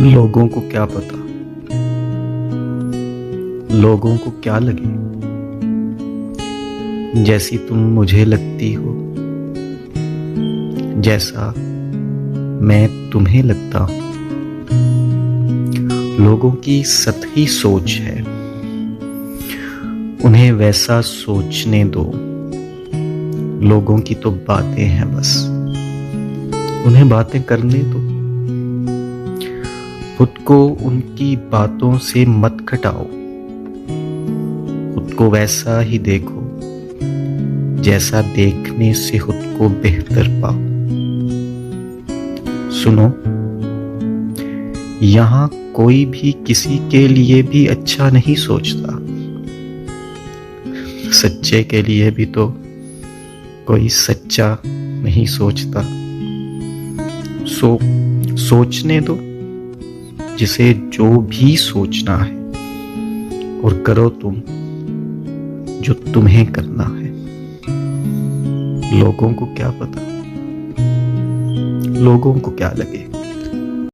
लोगों को क्या पता, लोगों को क्या लगे, जैसी तुम मुझे लगती हो, जैसा मैं तुम्हें लगता हूँ। लोगों की सतही सोच है, उन्हें वैसा सोचने दो। लोगों की तो बातें हैं बस, उन्हें बातें करने दो। खुद को उनकी बातों से मत खटाओ, खुद को वैसा ही देखो जैसा देखने से खुद को बेहतर पाओ। सुनो, यहाँ कोई भी किसी के लिए भी अच्छा नहीं सोचता, सच्चे के लिए भी तो कोई सच्चा नहीं सोचता। सोचने दो जिसे जो भी सोचना है, और करो तुम जो तुम्हें करना है। लोगों को क्या पता, लोगों को क्या लगे।